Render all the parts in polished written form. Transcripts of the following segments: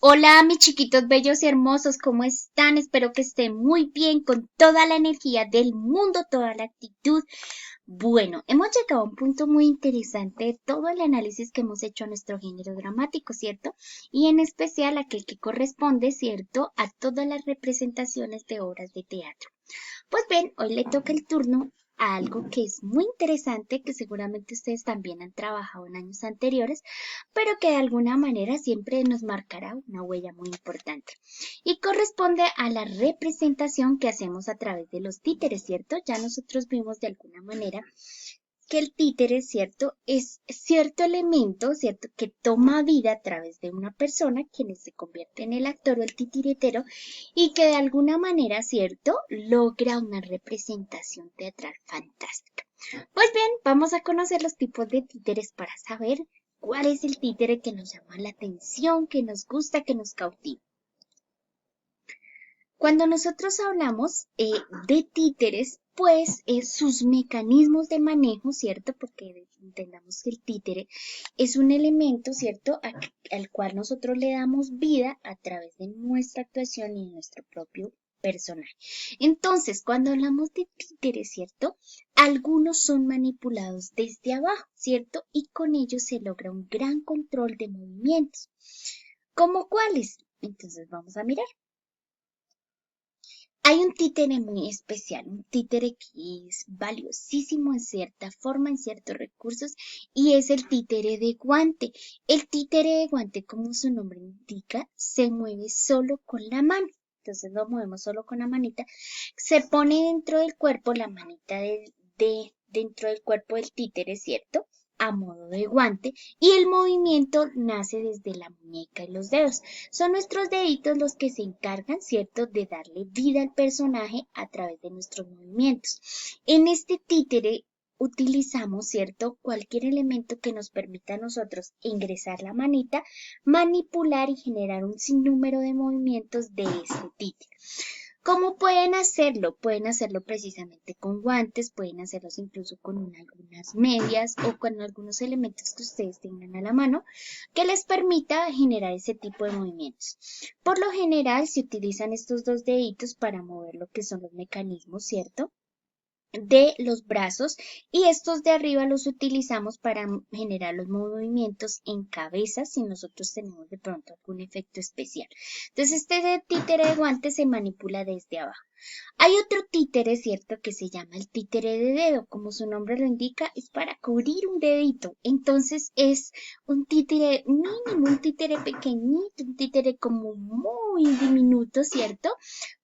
Hola, mis chiquitos bellos y hermosos, ¿cómo están? Espero que estén muy bien, con toda la energía del mundo, toda la actitud. Bueno, hemos llegado a un punto muy interesante de todo el análisis que hemos hecho a nuestro género dramático, ¿cierto? Y en especial aquel que corresponde, ¿cierto?, a todas las representaciones de obras de teatro. Pues bien, hoy le toca el turno a algo que es muy interesante, que seguramente ustedes también han trabajado en años anteriores, pero que de alguna manera siempre nos marcará una huella muy importante. Y corresponde a la representación que hacemos a través de los títeres, ¿cierto? Ya nosotros vimos de alguna manera que el títere, ¿cierto? Es cierto elemento, ¿cierto? Que toma vida a través de una persona, quien se convierte en el actor o el titiritero, y que de alguna manera, ¿cierto? Logra una representación teatral fantástica. Pues bien, vamos a conocer los tipos de títeres para saber cuál es el títere que nos llama la atención, que nos gusta, que nos cautiva. Cuando nosotros hablamos de títeres, pues sus mecanismos de manejo, ¿cierto? Porque entendamos que el títere es un elemento, ¿cierto? Al cual nosotros le damos vida a través de nuestra actuación y de nuestro propio personaje. Entonces, cuando hablamos de títeres, ¿cierto? Algunos son manipulados desde abajo, ¿cierto? Y con ellos se logra un gran control de movimientos. ¿Cómo cuáles? Entonces vamos a mirar. Hay un títere muy especial, un títere que es valiosísimo en cierta forma, en ciertos recursos, y es el títere de guante. El títere de guante, como su nombre indica, se mueve solo con la mano. Entonces lo movemos solo con la manita. Se pone dentro del cuerpo la manita dentro del cuerpo del títere, ¿cierto? A modo de guante, y el movimiento nace desde la muñeca y los dedos. Son nuestros deditos los que se encargan, ¿cierto?, de darle vida al personaje a través de nuestros movimientos. En este títere utilizamos, ¿cierto?, cualquier elemento que nos permita a nosotros ingresar la manita, manipular y generar un sinnúmero de movimientos de este títere. ¿Cómo pueden hacerlo? Pueden hacerlo precisamente con guantes, pueden hacerlos incluso con algunas medias o con algunos elementos que ustedes tengan a la mano que les permita generar ese tipo de movimientos. Por lo general se utilizan estos dos deditos para mover lo que son los mecanismos, ¿cierto?, de los brazos, y estos de arriba los utilizamos para generar los movimientos en cabeza si nosotros tenemos de pronto algún efecto especial. Entonces este títere de guante se manipula desde abajo. Hay otro títere, ¿cierto?, que se llama el títere de dedo. Como su nombre lo indica, es para cubrir un dedito. Entonces es un títere mínimo, un títere pequeñito, un títere como muy diminuto, ¿cierto?,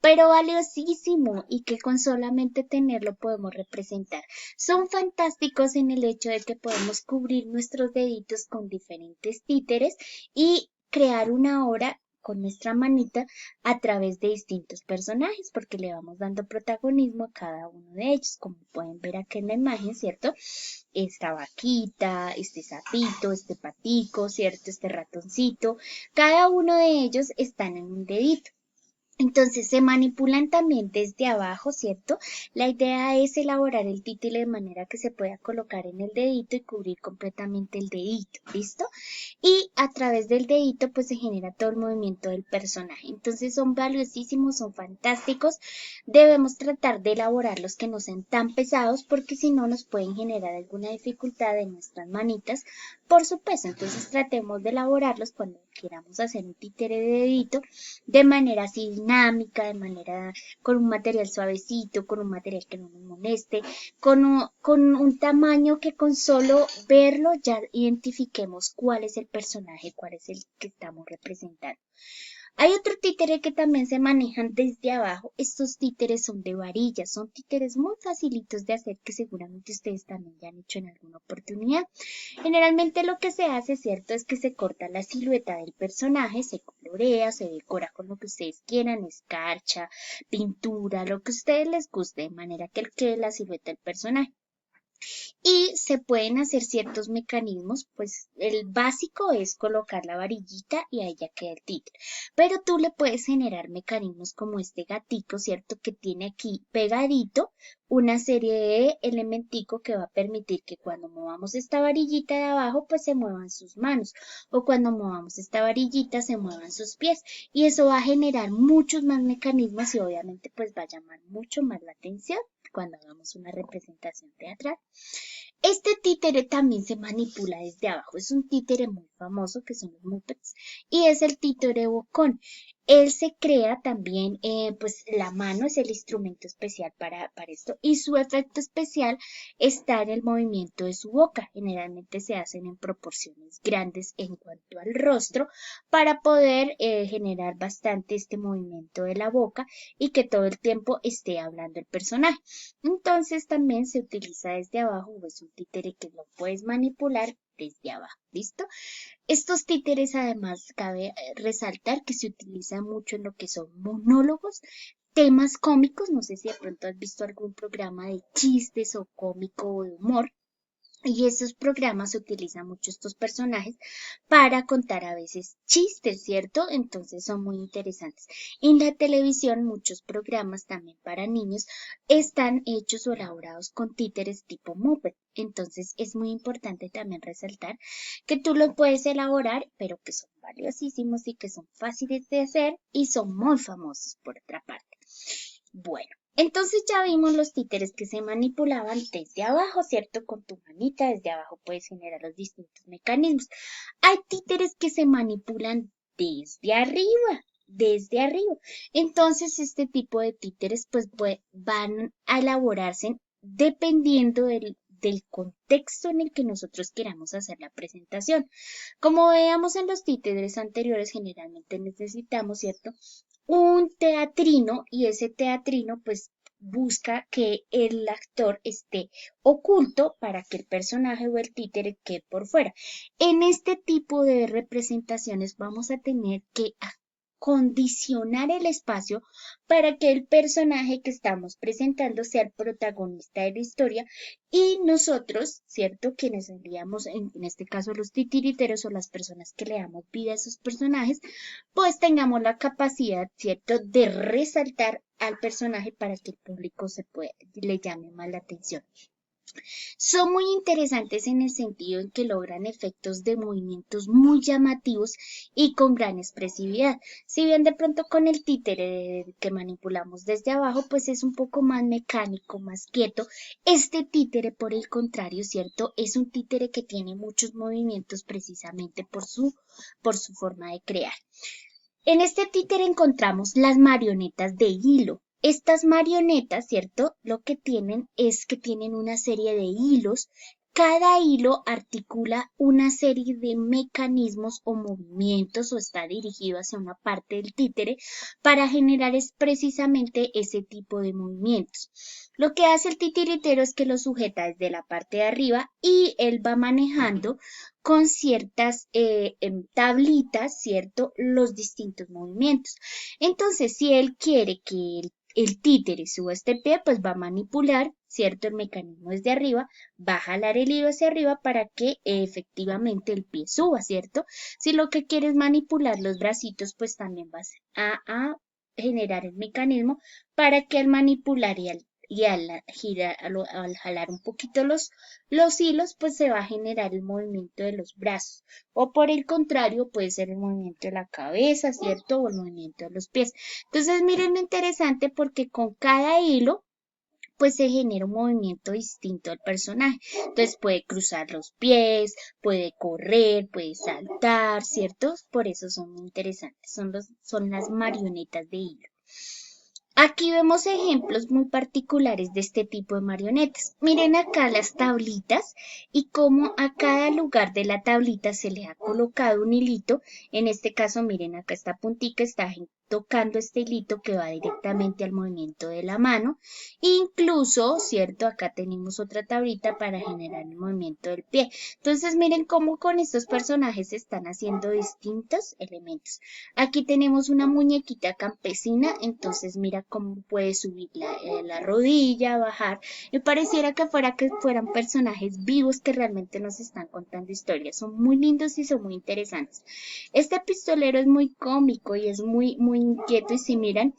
pero valiosísimo, y que con solamente tenerlo podemos representar. Son fantásticos en el hecho de que podemos cubrir nuestros deditos con diferentes títeres y crear una obra con nuestra manita a través de distintos personajes, porque le vamos dando protagonismo a cada uno de ellos, como pueden ver aquí en la imagen, ¿cierto? Esta vaquita, este sapito, este patico, ¿cierto? Este ratoncito, cada uno de ellos están en un dedito. Entonces se manipulan también desde abajo, ¿cierto? La idea es elaborar el títere de manera que se pueda colocar en el dedito y cubrir completamente el dedito, ¿listo? Y a través del dedito pues se genera todo el movimiento del personaje. Entonces son valiosísimos, son fantásticos. Debemos tratar de elaborarlos que no sean tan pesados, porque si no nos pueden generar alguna dificultad en nuestras manitas por su peso. Entonces tratemos de elaborarlos cuando queramos hacer un títere de dedito de manera así dinámica, de manera con un material suavecito, con un material que no nos moleste, con un tamaño que con solo verlo ya identifiquemos cuál es el personaje, cuál es el que estamos representando. Hay otro títere que también se manejan desde abajo. Estos títeres son de varillas, son títeres muy facilitos de hacer, que seguramente ustedes también ya han hecho en alguna oportunidad. Generalmente lo que se hace, ¿cierto?, es que se corta la silueta del personaje, se colorea, se decora con lo que ustedes quieran, escarcha, pintura, lo que a ustedes les guste, de manera que quede la silueta del personaje. Y se pueden hacer ciertos mecanismos, pues el básico es colocar la varillita y ahí ya queda el títere. Pero tú le puedes generar mecanismos como este gatico, ¿cierto? Que tiene aquí pegadito una serie de elementico que va a permitir que cuando movamos esta varillita de abajo, pues se muevan sus manos. O cuando movamos esta varillita, se muevan sus pies. Y eso va a generar muchos más mecanismos y obviamente pues va a llamar mucho más la atención cuando hagamos una representación teatral. Este títere también se manipula desde abajo. Es un títere muy famoso que son los Muppets y es el títere bocón. Él se crea también, pues la mano es el instrumento especial para esto y su efecto especial está en el movimiento de su boca. Generalmente se hacen en proporciones grandes en cuanto al rostro para poder generar bastante este movimiento de la boca y que todo el tiempo esté hablando el personaje. Entonces también se utiliza desde abajo, o es un títere que lo puedes manipular desde abajo, ¿listo? Estos títeres además cabe resaltar que se utiliza mucho en lo que son monólogos, temas cómicos, no sé si de pronto has visto algún programa de chistes o cómico o de humor. Y esos programas utilizan mucho estos personajes para contar a veces chistes, ¿cierto? Entonces son muy interesantes. En la televisión muchos programas también para niños están hechos o elaborados con títeres tipo Muppet. Entonces es muy importante también resaltar que tú los puedes elaborar, pero que son valiosísimos y que son fáciles de hacer y son muy famosos por otra parte. Bueno, entonces ya vimos los títeres que se manipulaban desde abajo, ¿cierto? Con tu manita desde abajo puedes generar los distintos mecanismos. Hay títeres que se manipulan desde arriba, desde arriba. Entonces este tipo de títeres van a elaborarse dependiendo del contexto en el que nosotros queramos hacer la presentación. Como veíamos en los títeres anteriores, generalmente necesitamos, ¿cierto? Un teatrino y ese teatrino pues busca que el actor esté oculto para que el personaje o el títere quede por fuera. En este tipo de representaciones vamos a tener que condicionar el espacio para que el personaje que estamos presentando sea el protagonista de la historia y nosotros, ¿cierto? Quienes seríamos, en este caso, los titiriteros o las personas que le damos vida a esos personajes, pues tengamos la capacidad, ¿cierto?, de resaltar al personaje para que el público le llame más la atención. Son muy interesantes en el sentido en que logran efectos de movimientos muy llamativos y con gran expresividad. Si bien de pronto con el títere que manipulamos desde abajo, pues es un poco más mecánico, más quieto. Este títere, por el contrario, ¿cierto? Es un títere que tiene muchos movimientos precisamente por su forma de crear. En este títere encontramos las marionetas de hilo. Estas marionetas, ¿cierto? Lo que tienen es que tienen una serie de hilos. Cada hilo articula una serie de mecanismos o movimientos o está dirigido hacia una parte del títere para generar precisamente ese tipo de movimientos. Lo que hace el titiritero es que lo sujeta desde la parte de arriba y él va manejando con ciertas tablitas, ¿cierto? Los distintos movimientos. Entonces, si él quiere que el títere suba este pie, pues va a manipular, ¿cierto? El mecanismo desde arriba, va a jalar el hilo hacia arriba para que efectivamente el pie suba, ¿cierto? Si lo que quiere es manipular los bracitos, pues también vas a generar el mecanismo para que al manipular y al girar, al jalar un poquito los hilos, pues se va a generar el movimiento de los brazos. O por el contrario, puede ser el movimiento de la cabeza, ¿cierto? O el movimiento de los pies. Entonces, miren lo interesante porque con cada hilo, pues se genera un movimiento distinto al personaje. Entonces puede cruzar los pies, puede correr, puede saltar, ¿cierto? Por eso son muy interesantes. Son las marionetas de hilo. Aquí vemos ejemplos muy particulares de este tipo de marionetas. Miren acá las tablitas y cómo a cada lugar de la tablita se le ha colocado un hilito. En este caso, miren acá esta puntica está tocando este hilito que va directamente al movimiento de la mano. Incluso, ¿cierto? Acá tenemos otra tablita para generar el movimiento del pie. Entonces, miren cómo con estos personajes se están haciendo distintos elementos. Aquí tenemos una muñequita campesina, entonces mira cómo puede subir la rodilla, bajar, y pareciera que fueran personajes vivos que realmente nos están contando historias. Son muy lindos y son muy interesantes. Este pistolero es muy cómico y es muy inquieto y si miran,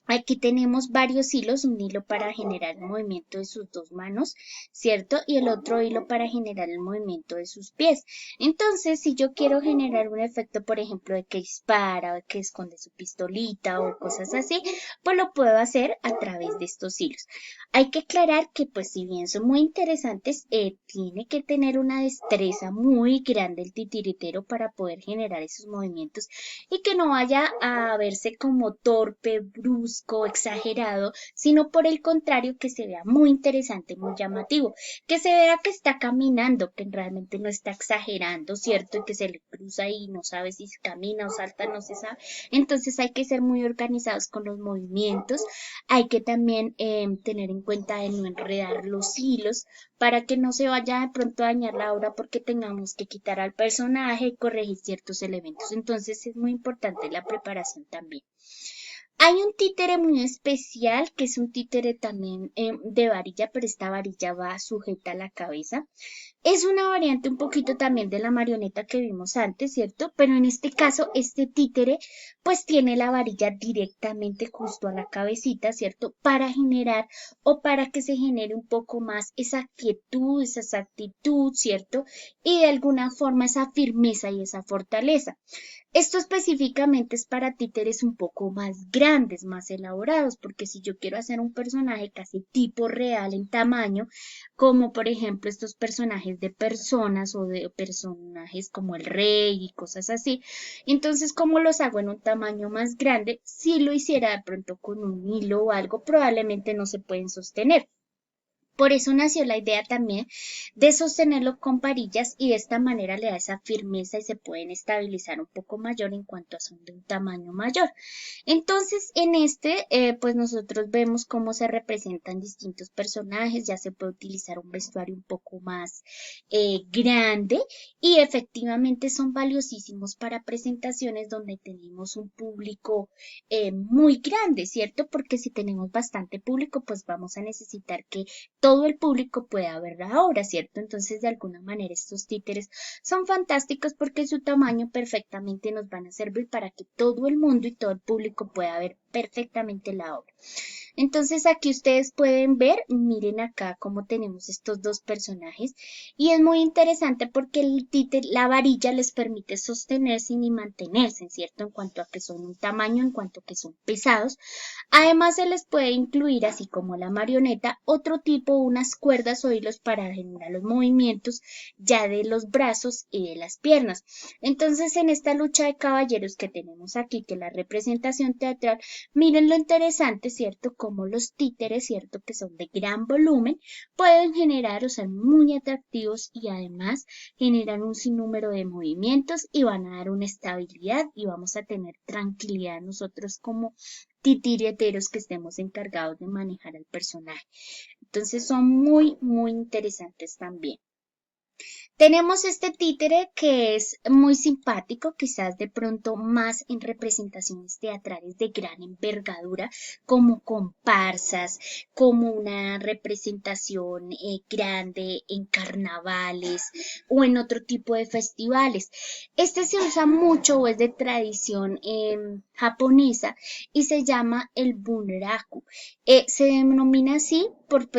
aquí tenemos varios hilos, un hilo para generar el movimiento de sus dos manos, ¿cierto? Y el otro hilo para generar el movimiento de sus pies. Entonces, si yo quiero generar un efecto, por ejemplo, de que dispara o de que esconde su pistolita o cosas así, pues lo puedo hacer a través de estos hilos. Hay que aclarar que, pues, si bien son muy interesantes, tiene que tener una destreza muy grande el titiritero para poder generar esos movimientos y que no vaya a verse como torpe, brusco, exagerado, sino por el contrario que se vea muy interesante, muy llamativo, que se vea que está caminando, que realmente no está exagerando, ¿cierto? Y que se le cruza y no sabe si camina o salta, no se sabe. Entonces hay que ser muy organizados con los movimientos, hay que también tener en cuenta de no enredar los hilos, para que no se vaya de pronto a dañar la obra porque tengamos que quitar al personaje y corregir ciertos elementos. Entonces es muy importante la preparación también. Hay un títere muy especial, que es un títere también de varilla, pero esta varilla va sujeta a la cabeza. Es una variante un poquito también de la marioneta que vimos antes, ¿cierto? Pero en este caso, este títere pues tiene la varilla directamente justo a la cabecita, ¿cierto? Para generar o para que se genere un poco más esa quietud, esa actitud, ¿cierto? Y de alguna forma esa firmeza y esa fortaleza. Esto específicamente es para títeres un poco más grandes, más elaborados, porque si yo quiero hacer un personaje casi tipo real en tamaño, como por ejemplo estos personajes de personas o de personajes como el rey y cosas así, entonces como los hago en un tamaño más grande, si lo hiciera de pronto con un hilo o algo, probablemente no se pueden sostener. Por eso nació la idea también de sostenerlo con varillas y de esta manera le da esa firmeza y se pueden estabilizar un poco mayor en cuanto a son de un tamaño mayor. Entonces, en este, pues nosotros vemos cómo se representan distintos personajes, ya se puede utilizar un vestuario un poco más grande y efectivamente son valiosísimos para presentaciones donde tenemos un público muy grande, ¿cierto? Porque si tenemos bastante público, pues vamos a necesitar que todo el público pueda ver la obra, ¿cierto? Entonces, de alguna manera, estos títeres son fantásticos porque su tamaño perfectamente nos van a servir para que todo el mundo y todo el público pueda ver perfectamente la obra. Entonces aquí ustedes pueden ver, miren acá cómo tenemos estos dos personajes y es muy interesante porque el títere, la varilla les permite sostenerse y mantenerse, ¿cierto? En cuanto a que son un tamaño, en cuanto a que son pesados. Además se les puede incluir, así como la marioneta, otro tipo, unas cuerdas o hilos para generar los movimientos ya de los brazos y de las piernas. Entonces en esta lucha de caballeros que tenemos aquí, que es la representación teatral, miren lo interesante, ¿cierto? Como los títeres, ¿cierto? Que son de gran volumen, pueden generar o ser muy atractivos y además generan un sinnúmero de movimientos y van a dar una estabilidad y vamos a tener tranquilidad nosotros como titirieteros que estemos encargados de manejar al personaje. Entonces son muy interesantes también. Tenemos este títere que es muy simpático, quizás de pronto más en representaciones teatrales de gran envergadura, como comparsas, como una representación grande en carnavales o en otro tipo de festivales. Este se usa mucho o es de tradición japonesa y se llama el bunraku. Se denomina así por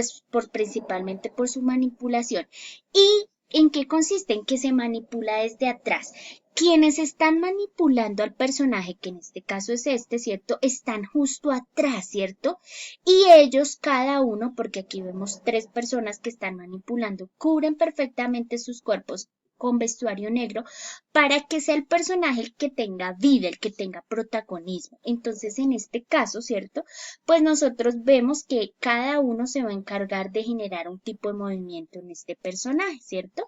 principalmente por su manipulación. Y ¿en qué consiste? En que se manipula desde atrás. Quienes están manipulando al personaje, que en este caso es este, ¿cierto? Están justo atrás, ¿cierto? Y ellos, cada uno, porque aquí vemos tres personas que están manipulando, cubren perfectamente sus cuerpos con vestuario negro para que sea el personaje el que tenga vida, el que tenga protagonismo. Entonces, en este caso, ¿cierto? Pues nosotros vemos que cada uno se va a encargar de generar un tipo de movimiento en este personaje, ¿cierto?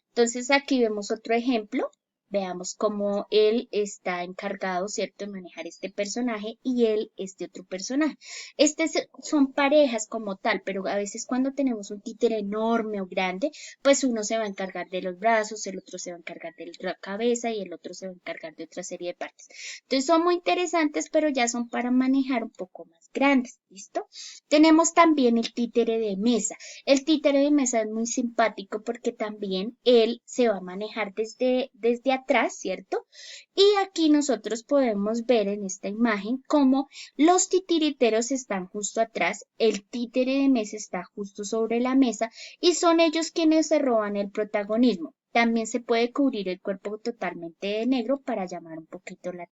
Entonces aquí vemos otro ejemplo. Veamos cómo él está encargado, ¿cierto?, de manejar este personaje y él este otro personaje. Son parejas como tal, pero a veces cuando tenemos un títere enorme o grande, pues uno se va a encargar de los brazos, el otro se va a encargar de la cabeza y el otro se va a encargar de otra serie de partes. Entonces son muy interesantes, pero ya son para manejar un poco más grandes, ¿listo? Tenemos también el títere de mesa. El títere de mesa es muy simpático porque también él se va a manejar desde atrás, ¿cierto? Y aquí nosotros podemos ver en esta imagen cómo los titiriteros están justo atrás, el títere de mesa está justo sobre la mesa y son ellos quienes se roban el protagonismo. También se puede cubrir el cuerpo totalmente de negro para llamar un poquito la